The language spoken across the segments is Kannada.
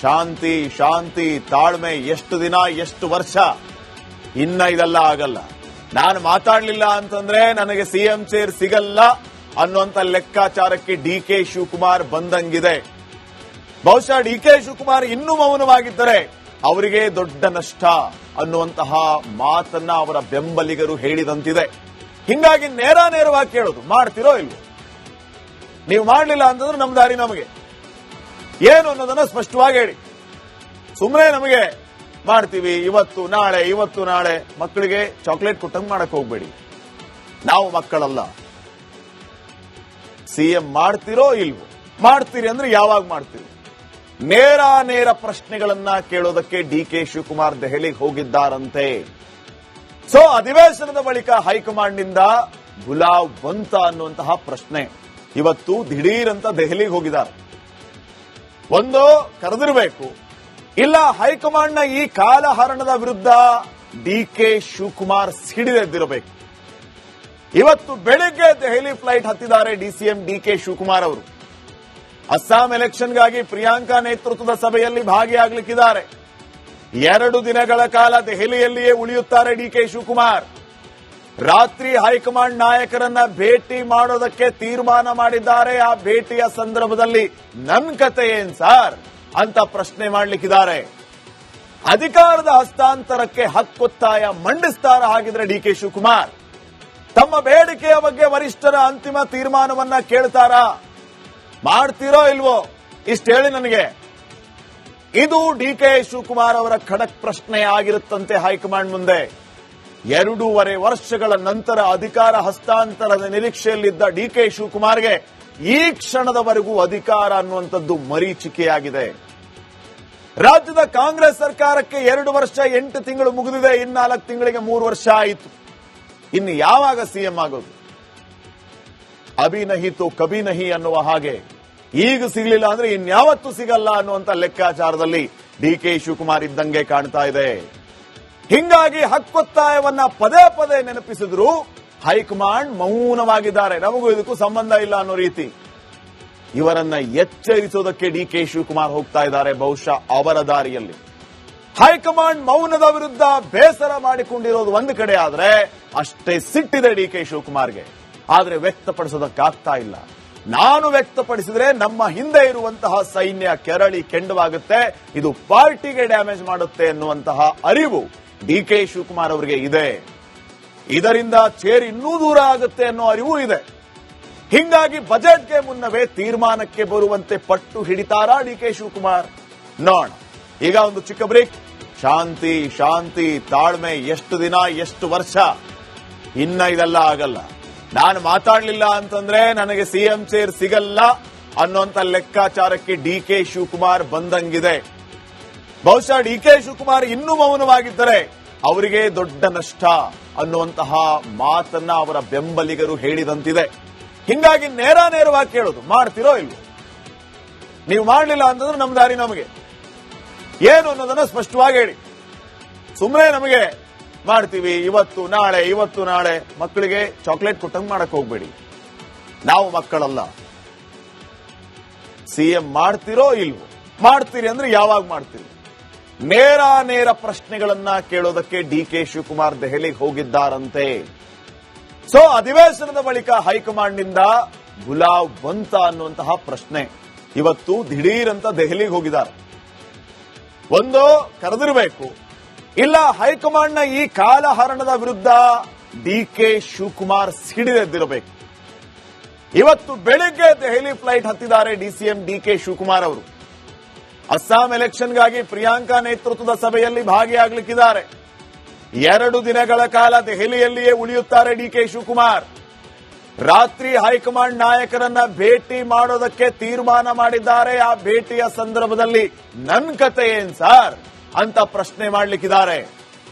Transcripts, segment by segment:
ಶಾಂತಿ ಶಾಂತಿ ತಾಳ್ಮೆ, ಎಷ್ಟು ದಿನ ಎಷ್ಟು ವರ್ಷ, ಇನ್ನ ಇದೆಲ್ಲ ಆಗಲ್ಲ. ನಾನು ಮಾತಾಡ್ಲಿಲ್ಲ ಅಂತಂದ್ರೆ ನನಗೆ ಸಿಎಂ ಚೇರ್ ಸಿಗಲ್ಲ ಅನ್ನುವಂತ ಲೆಕ್ಕಾಚಾರಕ್ಕೆ ಡಿಕೆ ಶಿವಕುಮಾರ್ ಬಂದಂಗಿದೆ. ಬಹುಶಃ ಡಿಕೆ ಶಿವಕುಮಾರ್ ಇನ್ನೂ ಮೌನವಾಗಿದ್ದರೆ ಅವರಿಗೆ ದೊಡ್ಡ ನಷ್ಟ ಅನ್ನುವಂತಹ ಮಾತನ್ನ ಅವರ ಬೆಂಬಲಿಗರು ಹೇಳಿದಂತಿದೆ. ಹಿಂಗಾಗಿ ನೇರವಾಗಿ ಕೇಳೋದು, ಮಾಡ್ತಿರೋ ಇಲ್ವೋ? ನೀವು ಮಾಡಲಿಲ್ಲ ಅಂತಂದ್ರೆ ನಮ್ಮ ದಾರಿ ನಮಗೆ ಏನು ಅನ್ನೋದನ್ನ ಸ್ಪಷ್ಟವಾಗಿ ಹೇಳಿ. ಸುಮ್ಮನೆ ನಮಗೆ ಮಾಡ್ತೀವಿ ಇವತ್ತು ನಾಳೆ ಮಕ್ಕಳಿಗೆ ಚಾಕ್ಲೇಟ್ ಕೊಟ್ಟಂಗ್ ಮಾಡಕ್ ಹೋಗ್ಬೇಡಿ. ನಾವು ಮಕ್ಕಳಲ್ಲ. ಸಿಎಂ ಮಾಡ್ತಿರೋ ಇಲ್ವೋ? ಮಾಡ್ತೀರಿ ಅಂದ್ರೆ ಯಾವಾಗ ಮಾಡ್ತೀರಿ? ನೇರ ಪ್ರಶ್ನೆಗಳನ್ನ ಕೇಳೋದಕ್ಕೆ ಡಿಕೆ ಶಿವಕುಮಾರ್ ದೆಹಲಿಗೆ ಹೋಗಿದ್ದಾರಂತೆ. ಸೊ ಅಧಿವೇಶನದ ಬಳಿಕ ಹೈಕಮಾಂಡ್ ನಿಂದ ಗುಲಾಬ್ ಬಂತ ಅನ್ನುವಂತಹ ಪ್ರಶ್ನೆ. ಇವತ್ತು ದಿಢೀರಂತ ದೆಹಲಿಗೆ ಹೋಗಿದ್ದಾರೆ. ಒಂದು ಕರೆದಿರಬೇಕು, ಇಲ್ಲ ಹೈಕಮಾಂಡ್ನ ಈ ಕಾಲಹರಣದ ವಿರುದ್ಧ ಡಿಕೆ ಶಿವಕುಮಾರ್ ಸಿಡಿದೆದ್ದಿರಬೇಕು. ಇವತ್ತು ಬೆಳಿಗ್ಗೆ ದೆಹಲಿ ಫ್ಲೈಟ್ ಹತ್ತಿದ್ದಾರೆ ಡಿಸಿಎಂ ಡಿಕೆ ಶಿವಕುಮಾರ್ ಅವರು. ಅಸ್ಸಾಂ ಎಲೆಕ್ಷನ್ಗಾಗಿ ಪ್ರಿಯಾಂಕಾ ನೇತೃತ್ವದ ಸಭೆಯಲ್ಲಿ ಭಾಗಿಯಾಗಲಿಕ್ಕಿದ್ದಾರೆ. 2 ದಿನಗಳ ಕಾಲ ದೆಹಲಿಯಲ್ಲಿಯೇ ಉಳಿಯುತ್ತಾರೆ ಡಿಕೆ ಶಿವಕುಮಾರ್. ರಾತ್ರಿ ಹೈಕಮಾಂಡ್ ನಾಯಕರನ್ನ ಭೇಟಿ ಮಾಡೋದಕ್ಕೆ ತೀರ್ಮಾನ ಮಾಡಿದ್ದಾರೆ. ಆ ಭೇಟಿಯ ಸಂದರ್ಭದಲ್ಲಿ ನನ್ ಕತೆ ಏನ್ ಸಾರ್ ಅಂತ ಪ್ರಶ್ನೆ ಮಾಡಲಿಕ್ಕಿದ್ದಾರೆ. ಅಧಿಕಾರದ ಹಸ್ತಾಂತರಕ್ಕೆ ಹಕ್ಕೊತ್ತಾಯ ಮಂಡಿಸ್ತಾರ ಹಾಗಿದ್ರೆ ಡಿಕೆ ಶಿವಕುಮಾರ್? ತಮ್ಮ ಬೇಡಿಕೆಯ ಬಗ್ಗೆ ವರಿಷ್ಠರ ಅಂತಿಮ ತೀರ್ಮಾನವನ್ನ ಕೇಳ್ತಾರಾ? ಮಾಡ್ತಿರೋ ಇಲ್ವೋ? ಇಷ್ಟು ಹೇಳಿ ನನಗೆ. ಇದು ಡಿಕೆ ಶಿವಕುಮಾರ್ ಅವರ ಖಡಕ್ ಪ್ರಶ್ನೆ ಆಗಿರುತ್ತಂತೆ ಹೈಕಮಾಂಡ್ ಮುಂದೆ. 2.5 ವರ್ಷಗಳ ನಂತರ ಅಧಿಕಾರ ಹಸ್ತಾಂತರದ ನಿರೀಕ್ಷೆಯಲ್ಲಿದ್ದ ಡಿಕೆ ಶಿವಕುಮಾರ್ಗೆ ಈ ಕ್ಷಣದವರೆಗೂ ಅಧಿಕಾರ ಅನ್ನುವಂಥದ್ದು ಮರೀಚಿಕೆಯಾಗಿದೆ. ರಾಜ್ಯದ ಕಾಂಗ್ರೆಸ್ ಸರ್ಕಾರಕ್ಕೆ 2 ವರ್ಷ 8 ತಿಂಗಳು ಮುಗಿದಿದೆ. 4 ತಿಂಗಳಿಗೆ 3 ವರ್ಷ ಆಯಿತು. ಇನ್ನು ಯಾವಾಗ ಸಿಎಂ ಆಗೋದು? ಅಭಿ ನಹಿ ತೋ ಕಭಿ ನಹಿ ಅನ್ನುವ ಹಾಗೆ ಈಗ ಸಿಗಲಿಲ್ಲ ಅಂದ್ರೆ ಇನ್ಯಾವತ್ತೂ ಸಿಗಲ್ಲ ಅನ್ನುವಂತ ಲೆಕ್ಕಾಚಾರದಲ್ಲಿ ಡಿಕೆ ಶಿವಕುಮಾರ್ ಇದ್ದಂಗೆ ಕಾಣ್ತಾ ಇದೆ. ಹಿಂಗಾಗಿ ಹಕ್ಕೊತ್ತಾಯವನ್ನ ಪದೇ ನೆನಪಿಸಿದ್ರು ಹೈಕಮಾಂಡ್ ಮೌನವಾಗಿದ್ದಾರೆ. ನಮಗೂ ಇದಕ್ಕೂ ಸಂಬಂಧ ಇಲ್ಲ ಅನ್ನೋ ರೀತಿ ಇವರನ್ನ ಎಚ್ಚರಿಸೋದಕ್ಕೆ ಡಿಕೆ ಶಿವಕುಮಾರ್ ಹೋಗ್ತಾ ಇದ್ದಾರೆ, ಬಹುಶಃ ಅವರ ದಾರಿಯಲ್ಲಿ. ಹೈಕಮಾಂಡ್ ಮೌನದ ವಿರುದ್ಧ ಬೇಸರ ಮಾಡಿಕೊಂಡಿರೋದು ಒಂದು ಕಡೆ ಆದ್ರೆ, ಅಷ್ಟೇ ಸಿಟ್ಟಿದೆ ಡಿಕೆ ಶಿವಕುಮಾರ್ಗೆ. ಆದ್ರೆ ವ್ಯಕ್ತಪಡಿಸೋದಕ್ಕಾಗ್ತಾ ಇಲ್ಲ. ನಾನು ವ್ಯಕ್ತಪಡಿಸಿದ್ರೆ ನಮ್ಮ ಹಿಂದೆ ಇರುವಂತಹ ಸೈನ್ಯ ಕೆರಳಿ ಕೆಂಡವಾಗುತ್ತೆ, ಇದು ಪಾರ್ಟಿಗೆ ಡ್ಯಾಮೇಜ್ ಮಾಡುತ್ತೆ ಎನ್ನುವಂತಹ ಅರಿವು ಡಿಕೆ ಶಿವಕುಮಾರ್ ಅವರಿಗೆ ಇದೆ. ಇದರಿಂದ ಚೇರ್ ಇನ್ನೂ ದೂರ ಆಗುತ್ತೆ ಅನ್ನೋ ಅರಿವು ಇದೆ. ಹಿಂಗಾಗಿ ಬಜೆಟ್ಗೆ ಮುನ್ನವೇ ತೀರ್ಮಾನಕ್ಕೆ ಬರುವಂತೆ ಪಟ್ಟು ಹಿಡಿತಾರಾ ಡಿಕೆ ಶಿವಕುಮಾರ್? ನೋಡ. ಈಗ ಒಂದು ಚಿಕ್ಕ ಬ್ರೇಕ್. ಶಾಂತಿ ಶಾಂತಿ ತಾಳ್ಮೆ, ಎಷ್ಟು ದಿನ ಎಷ್ಟು ವರ್ಷ, ಇನ್ನ ಇದೆಲ್ಲ ಆಗಲ್ಲ. ನಾನು ಮಾತಾಡ್ಲಿಲ್ಲ ಅಂತಂದ್ರೆ ನನಗೆ ಸಿಎಂ ಚೇರ್ ಸಿಗಲ್ಲ ಅನ್ನುವಂತ ಲೆಕ್ಕಾಚಾರಕ್ಕೆ ಡಿಕೆ ಶಿವಕುಮಾರ್ ಬಂದಂಗಿದೆ. ಬಹುಶಃ ಡಿಕೆ ಶಿವಕುಮಾರ್ ಇನ್ನೂ ಮೌನವಾಗಿದ್ದರೆ ಅವರಿಗೆ ದೊಡ್ಡ ನಷ್ಟ ಅನ್ನುವಂತಹ ಮಾತನ್ನ ಅವರ ಬೆಂಬಲಿಗರು ಹೇಳಿದಂತಿದೆ. ಹಿಂಗಾಗಿ ನೇರವಾಗಿ ಕೇಳೋದು, ಮಾಡ್ತಿರೋ ಇಲ್ವೋ? ನೀವು ಮಾಡಲಿಲ್ಲ ಅಂತಂದ್ರೆ ನಮ್ಮ ದಾರಿ ನಮಗೆ ಏನು ಅನ್ನೋದನ್ನ ಸ್ಪಷ್ಟವಾಗಿ ಹೇಳಿ. ಸುಮ್ಮನೆ ನಮಗೆ ಮಾಡ್ತೀವಿ ಇವತ್ತು ನಾಳೆ ಮಕ್ಕಳಿಗೆ ಚಾಕ್ಲೇಟ್ ಕೊಟ್ಟಂಗ್ ಮಾಡಕ್ ಹೋಗ್ಬೇಡಿ. ನಾವು ಮಕ್ಕಳಲ್ಲ. ಸಿಎಂ ಮಾಡ್ತಿರೋ ಇಲ್ವೋ? ಮಾಡ್ತೀರಿ ಅಂದ್ರೆ ಯಾವಾಗ ಮಾಡ್ತೀರಿ? ನೇರ ಪ್ರಶ್ನೆಗಳನ್ನ ಕೇಳೋದಕ್ಕೆ ಡಿಕೆ ಶಿವಕುಮಾರ್ ದೆಹಲಿಗೆ ಹೋಗಿದ್ದಾರಂತೆ. ಸೊ ಅಧಿವೇಶನದ ಬಳಿಕ ಹೈಕಮಾಂಡ್ ನಿಂದ ಗುಲಾಬ್ ಬಂತ ಅನ್ನುವಂತಹ ಪ್ರಶ್ನೆ. ಇವತ್ತು ದಿಢೀರಂತ ದೆಹಲಿಗೆ ಹೋಗಿದ್ದಾರೆ. ಒಂದು ಕರೆದಿರಬೇಕು, ಇಲ್ಲ ಹೈಕಮಾಂಡ್ನ ಈ ಕಾಲಹರಣದ ವಿರುದ್ಧ ಡಿಕೆ ಶಿವಕುಮಾರ್ ಸಿಡಿದೆದ್ದಿರಬೇಕು. ಇವತ್ತು ಬೆಳಿಗ್ಗೆ ದೆಹಲಿ ಫ್ಲೈಟ್ ಹತ್ತಿದ್ದಾರೆ ಡಿಸಿಎಂ ಡಿಕೆ ಶಿವಕುಮಾರ್ ಅವರು. ಅಸ್ಸಾಂ ಎಲೆಕ್ಷನ್ಗಾಗಿ ಪ್ರಿಯಾಂಕಾ ನೇತೃತ್ವದ ಸಭೆಯಲ್ಲಿ ಭಾಗಿಯಾಗಲಿಕ್ಕಿದ್ದಾರೆ. 2 ದಿನಗಳ ಕಾಲ ದೆಹಲಿಯಲ್ಲಿಯೇ ಉಳಿಯುತ್ತಾರೆ ಡಿಕೆ ಶಿವಕುಮಾರ್. ರಾತ್ರಿ ಹೈಕಮಾಂಡ್ ನಾಯಕರನ್ನ ಭೇಟಿ ಮಾಡೋದಕ್ಕೆ ತೀರ್ಮಾನ ಮಾಡಿದ್ದಾರೆ. ಆ ಭೇಟಿಯ ಸಂದರ್ಭದಲ್ಲಿ ನನ್ ಕತೆ ಏನ್ ಸಾರ್ ಅಂತ ಪ್ರಶ್ನೆ ಮಾಡಲಿಕ್ಕಿದ್ದಾರೆ.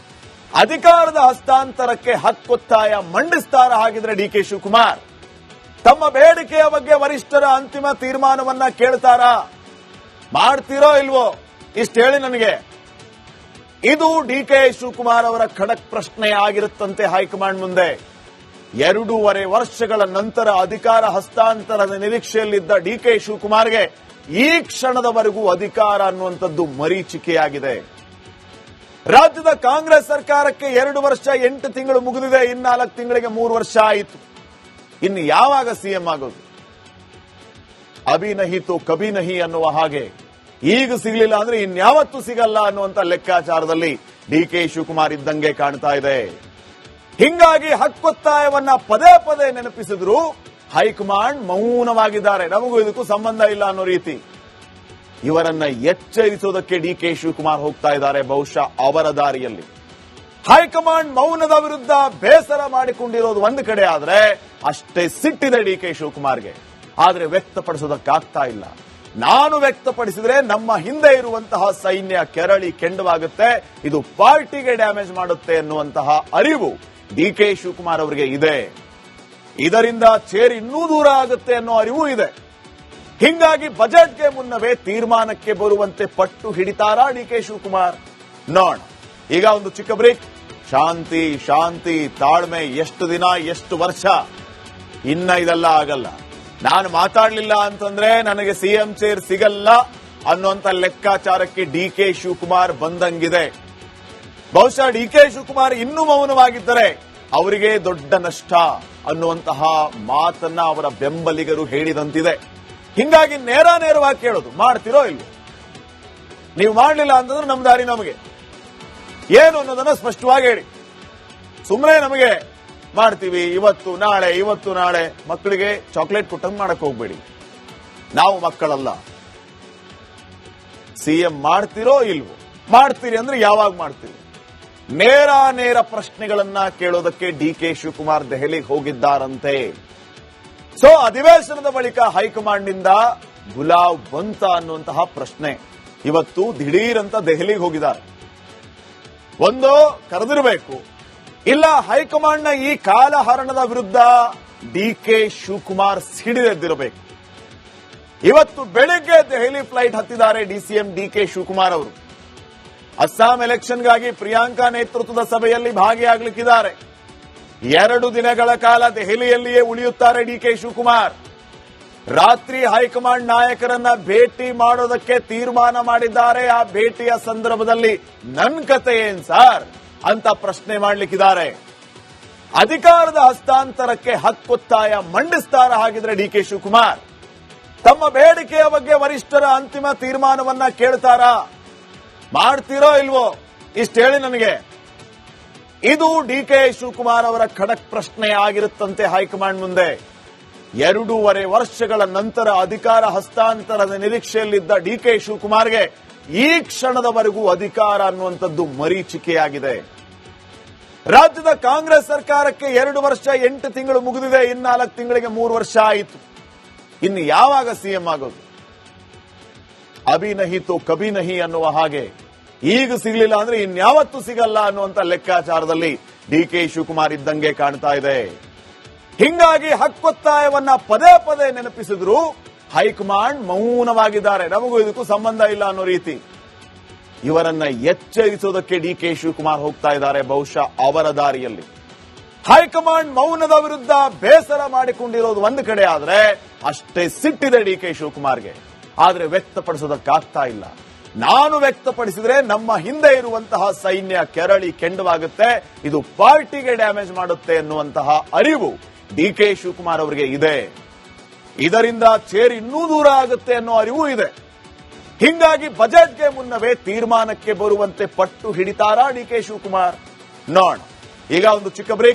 ಅಧಿಕಾರದ ಹಸ್ತಾಂತರಕ್ಕೆ ಹಕ್ಕೊತ್ತಾಯ ಮಂಡಿಸ್ತಾರ ಹಾಗಿದ್ರೆ ಡಿಕೆ ಶಿವಕುಮಾರ್? ತಮ್ಮ ಬೇಡಿಕೆಯ ಬಗ್ಗೆ ವರಿಷ್ಠರ ಅಂತಿಮ ತೀರ್ಮಾನವನ್ನ ಕೇಳ್ತಾರಾ? ಮಾಡ್ತಿರೋ ಇಲ್ವೋ? ಇಷ್ಟು ಹೇಳಿ ನನಗೆ. ಇದು ಡಿಕೆ ಶಿವಕುಮಾರ್ ಅವರ ಖಡಕ್ ಪ್ರಶ್ನೆ ಆಗಿರುತ್ತಂತೆ ಹೈಕಮಾಂಡ್ ಮುಂದೆ. 2.5 ವರ್ಷಗಳ ನಂತರ ಅಧಿಕಾರ ಹಸ್ತಾಂತರದ ನಿರೀಕ್ಷೆಯಲ್ಲಿದ್ದ ಡಿಕೆ ಶಿವಕುಮಾರ್ಗೆ ಈ ಕ್ಷಣದವರೆಗೂ ಅಧಿಕಾರ ಅನ್ನುವಂಥದ್ದು ಮರೀಚಿಕೆಯಾಗಿದೆ. ರಾಜ್ಯದ ಕಾಂಗ್ರೆಸ್ ಸರ್ಕಾರಕ್ಕೆ 2 ವರ್ಷ 8 ತಿಂಗಳು ಮುಗಿದಿದೆ. 4 ತಿಂಗಳಿಗೆ 3 ವರ್ಷ ಆಯಿತು. ಇನ್ನು ಯಾವಾಗ ಸಿಎಂ ಆಗೋದು? ಅಭಿ ನಹಿ ತೋ ಕಭಿ ನಹಿ ಅನ್ನುವ ಹಾಗೆ ಈಗ ಸಿಗಲಿಲ್ಲ ಅಂದ್ರೆ ಇನ್ಯಾವತ್ತೂ ಸಿಗಲ್ಲ ಅನ್ನುವಂತ ಲೆಕ್ಕಾಚಾರದಲ್ಲಿ ಡಿಕೆ ಶಿವಕುಮಾರ್ ಇದ್ದಂಗೆ ಕಾಣ್ತಾ ಇದೆ. ಹಿಂಗಾಗಿ ಹಕ್ಕೊತ್ತಾಯವನ್ನ ಪದೇ ಪದೇ ನೆನಪಿಸಿದ್ರು ಹೈಕಮಾಂಡ್ ಮೌನವಾಗಿದ್ದಾರೆ. ನಮಗೂ ಇದಕ್ಕೂ ಸಂಬಂಧ ಇಲ್ಲ ಅನ್ನೋ ರೀತಿ ಇವರನ್ನ ಎಚ್ಚರಿಸೋದಕ್ಕೆ ಡಿಕೆ ಶಿವಕುಮಾರ್ ಹೋಗ್ತಾ ಇದ್ದಾರೆ, ಬಹುಶಃ ಅವರ ದಾರಿಯಲ್ಲಿ. ಹೈಕಮಾಂಡ್ ಮೌನದ ವಿರುದ್ಧ ಬೇಸರ ಮಾಡಿಕೊಂಡಿರೋದು ಒಂದು ಕಡೆ ಆದ್ರೆ ಅಷ್ಟೇ ಸಿಟ್ಟಿದೆ ಡಿಕೆ ಶಿವಕುಮಾರ್ಗೆ. ಆದ್ರೆ ವ್ಯಕ್ತಪಡಿಸೋದಕ್ಕಾಗ್ತಾ ಇಲ್ಲ. ನಾನು ವ್ಯಕ್ತಪಡಿಸಿದ್ರೆ ನಮ್ಮ ಹಿಂದೆ ಇರುವಂತಹ ಸೈನ್ಯ ಕೆರಳಿ ಕೆಂಡವಾಗುತ್ತೆ, ಇದು ಪಾರ್ಟಿಗೆ ಡ್ಯಾಮೇಜ್ ಮಾಡುತ್ತೆ ಎನ್ನುವಂತಹ ಅರಿವು ಡಿಕೆ ಶಿವಕುಮಾರ್ ಅವರಿಗೆ ಇದೆ. ಇದರಿಂದ ಚೇರ್ ಇನ್ನೂ ದೂರ ಆಗುತ್ತೆ ಅನ್ನೋ ಅರಿವು ಇದೆ. ಹಿಂಗಾಗಿ ಬಜೆಟ್ಗೆ ಮುನ್ನವೇ ತೀರ್ಮಾನಕ್ಕೆ ಬರುವಂತೆ ಪಟ್ಟು ಹಿಡಿತಾರಾ ಡಿಕೆ ಶಿವಕುಮಾರ್? ನೋಡ, ಈಗ ಒಂದು ಚಿಕ್ಕ ಬ್ರೇಕ್. ಶಾಂತಿ ಶಾಂತಿ ತಾಳ್ಮೆ, ಎಷ್ಟು ದಿನ ಎಷ್ಟು ವರ್ಷ, ಇನ್ನ ಇದೆಲ್ಲ ಆಗಲ್ಲ. ನಾನು ಮಾತಾಡ್ಲಿಲ್ಲ ಅಂತಂದ್ರೆ ನನಗೆ ಸಿಎಂ ಚೇರ್ ಸಿಗಲ್ಲ ಅನ್ನುವಂತ ಲೆಕ್ಕಾಚಾರಕ್ಕೆ ಡಿಕೆ ಶಿವಕುಮಾರ್ ಬಂದಂಗಿದೆ. ಬಹುಶಃ ಡಿಕೆ ಶಿವಕುಮಾರ್ ಇನ್ನೂ ಮೌನವಾಗಿದ್ದರೆ ಅವರಿಗೆ ದೊಡ್ಡ ನಷ್ಟ ಅನ್ನುವಂತಹ ಮಾತನ್ನ ಅವರ ಬೆಂಬಲಿಗರು ಹೇಳಿದಂತಿದೆ. ಹಿಂಗಾಗಿ ನೇರವಾಗಿ ಕೇಳೋದು, ಮಾಡ್ತಿರೋ ಇಲ್ವೋ? ನೀವು ಮಾಡಲಿಲ್ಲ ಅಂತಂದ್ರೆ ನಮ್ಮ ದಾರಿ ನಮಗೆ ಏನು ಅನ್ನೋದನ್ನ ಸ್ಪಷ್ಟವಾಗಿ ಹೇಳಿ. ಸುಮ್ಮನೆ ನಮಗೆ ಮಾಡ್ತೀವಿ ಇವತ್ತು ನಾಳೆ ಮಕ್ಕಳಿಗೆ ಚಾಕ್ಲೇಟ್ ಕೊಟ್ಟಂಗೆ ಮಾಡಕ್ ಹೋಗ್ಬೇಡಿ. ನಾವು ಮಕ್ಕಳಲ್ಲ. ಸಿಎಂ ಮಾಡ್ತಿರೋ ಇಲ್ವೋ? ಮಾಡ್ತೀರಿ ಅಂದ್ರೆ ಯಾವಾಗ ಮಾಡ್ತೀರಿ? ನೇರ ಪ್ರಶ್ನೆಗಳನ್ನ ಕೇಳೋದಕ್ಕೆ ಡಿಕೆ ಶಿವಕುಮಾರ್ ದೆಹಲಿಗೆ ಹೋಗಿದ್ದಾರಂತೆ. ಸೊ ಅಧಿವೇಶನದ ಬಳಿಕ ಹೈಕಮಾಂಡ್ ನಿಂದ ಗುಲಾಬ್ ಬಂತ ಅನ್ನುವಂತಹ ಪ್ರಶ್ನೆ. ಇವತ್ತು ದಿಢೀರಂತ ದೆಹಲಿಗೆ ಹೋಗಿದ್ದಾರೆ. ಒಂದು ಕರೆದಿರಬೇಕು, ಇಲ್ಲ ಹೈಕಮಾಂಡ್ನ ಈ ಕಾಲಹರಣದ ವಿರುದ್ಧ ಡಿಕೆ ಶಿವಕುಮಾರ್ ಸಿಡಿದೆದ್ದಿರಬೇಕು. ಇವತ್ತು ಬೆಳಿಗ್ಗೆ ದೆಹಲಿ ಫ್ಲೈಟ್ ಹತ್ತಿದ್ದಾರೆ ಡಿಸಿಎಂ ಡಿಕೆ ಶಿವಕುಮಾರ್ ಅವರು. ಅಸ್ಸಾಂ ಎಲೆಕ್ಷನ್ಗಾಗಿ ಪ್ರಿಯಾಂಕಾ ನೇತೃತ್ವದ ಸಭೆಯಲ್ಲಿ ಭಾಗಿಯಾಗಲಿಕ್ಕಿದ್ದಾರೆ. 2 ದಿನಗಳ ಕಾಲ ದೆಹಲಿಯಲ್ಲಿಯೇ ಉಳಿಯುತ್ತಾರೆ ಡಿಕೆ ಶಿವಕುಮಾರ್. ರಾತ್ರಿ ಹೈಕಮಾಂಡ್ ನಾಯಕರನ್ನ ಭೇಟಿ ಮಾಡೋದಕ್ಕೆ ತೀರ್ಮಾನ ಮಾಡಿದ್ದಾರೆ. ಆ ಭೇಟಿಯ ಸಂದರ್ಭದಲ್ಲಿ ನನ್ ಕತೆ ಏನ್ ಸಾರ್ ಅಂತ ಪ್ರಶ್ನೆ ಮಾಡಲಿಕ್ಕಿದ್ದಾರೆ. ಅಧಿಕಾರದ ಹಸ್ತಾಂತರಕ್ಕೆ ಹಕ್ಕೊತ್ತಾಯ ಮಂಡಿಸ್ತಾರ ಹಾಗಿದ್ರೆ ಡಿಕೆ ಶಿವಕುಮಾರ್? ತಮ್ಮ ಬೇಡಿಕೆಯ ಬಗ್ಗೆ ವರಿಷ್ಠರ ಅಂತಿಮ ತೀರ್ಮಾನವನ್ನ ಕೇಳ್ತಾರಾ? ಮಾಡ್ತಿರೋ ಇಲ್ವೋ? ಇಷ್ಟು ಹೇಳಿ ನನಗೆ. ಇದು ಡಿಕೆ ಶಿವಕುಮಾರ್ ಅವರ ಖಡಕ್ ಪ್ರಶ್ನೆ ಆಗಿರುತ್ತಂತೆ ಹೈಕಮಾಂಡ್ ಮುಂದೆ. 2.5 ವರ್ಷಗಳ ನಂತರ ಅಧಿಕಾರ ಹಸ್ತಾಂತರದ ನಿರೀಕ್ಷೆಯಲ್ಲಿದ್ದ ಡಿಕೆ ಶಿವಕುಮಾರ್ಗೆ ಈ ಕ್ಷಣದವರೆಗೂ ಅಧಿಕಾರ ಅನ್ನುವಂಥದ್ದು ಮರೀಚಿಕೆಯಾಗಿದೆ. ರಾಜ್ಯದ ಕಾಂಗ್ರೆಸ್ ಸರ್ಕಾರಕ್ಕೆ 2 ವರ್ಷ 8 ತಿಂಗಳು ಮುಗಿದಿದೆ. 4 ತಿಂಗಳಿಗೆ 3 ವರ್ಷ ಆಯಿತು. ಇನ್ನು ಯಾವಾಗ ಸಿಎಂ ಆಗೋದು? ಅಭಿ ನಹಿ ತೋ ಕಭಿ ನಹಿ ಅನ್ನುವ ಹಾಗೆ ಈಗ ಸಿಗಲಿಲ್ಲ ಅಂದ್ರೆ ಇನ್ಯಾವತ್ತೂ ಸಿಗಲ್ಲ ಅನ್ನುವಂತ ಲೆಕ್ಕಾಚಾರದಲ್ಲಿ ಡಿಕೆ ಶಿವಕುಮಾರ್ ಇದ್ದಂಗೆ ಕಾಣ್ತಾ ಇದೆ. ಹಿಂಗಾಗಿ ಹಕ್ಕೊತ್ತಾಯವನ್ನ ಪದೇ ಪದೇ ನೆನಪಿಸಿದ್ರು ಹೈಕಮಾಂಡ್ ಮೌನವಾಗಿದ್ದಾರೆ. ನಮಗೂ ಇದಕ್ಕೂ ಸಂಬಂಧ ಇಲ್ಲ ಅನ್ನೋ ರೀತಿ ಇವರನ್ನ ಎಚ್ಚರಿಸೋದಕ್ಕೆ ಡಿಕೆ ಶಿವಕುಮಾರ್ ಹೋಗ್ತಾ ಇದ್ದಾರೆ, ಬಹುಶಃ ಅವರ ದಾರಿಯಲ್ಲಿ. ಹೈಕಮಾಂಡ್ ಮೌನದ ವಿರುದ್ಧ ಬೇಸರ ಮಾಡಿಕೊಂಡಿರೋದು ಒಂದು ಕಡೆ ಆದ್ರೆ ಅಷ್ಟೇ ಸಿಟ್ಟಿದೆ ಡಿಕೆ ಶಿವಕುಮಾರ್ಗೆ. ಆದ್ರೆ ವ್ಯಕ್ತಪಡಿಸೋದಕ್ಕಾಗ್ತಾ ಇಲ್ಲ. ನಾನು ವ್ಯಕ್ತಪಡಿಸಿದ್ರೆ ನಮ್ಮ ಹಿಂದೆ ಇರುವಂತಹ ಸೈನ್ಯ ಕೆರಳಿ ಕೆಂಡವಾಗುತ್ತೆ, ಇದು ಪಾರ್ಟಿಗೆ ಡ್ಯಾಮೇಜ್ ಮಾಡುತ್ತೆ ಎನ್ನುವಂತಹ ಅರಿವು ಡಿಕೆ ಶಿವಕುಮಾರ್ ಅವರಿಗೆ ಇದೆ. ಇದರಿಂದ ಚೇರ್ ಇನ್ನೂ ದೂರ ಆಗುತ್ತೆ ಅನ್ನೋ ಅರಿವು ಇದೆ. ಹಿಂಗಾಗಿ ಬಜೆಟ್ಗೆ ಮುನ್ನವೇ ತೀರ್ಮಾನಕ್ಕೆ ಬರುವಂತೆ ಪಟ್ಟು ಹಿಡಿತಾರಾ ಡಿಕೆ ಶಿವಕುಮಾರ್? ನೋಡ, ಈಗ ಒಂದು ಚಿಕ್ಕ ಬ್ರೇಕ್.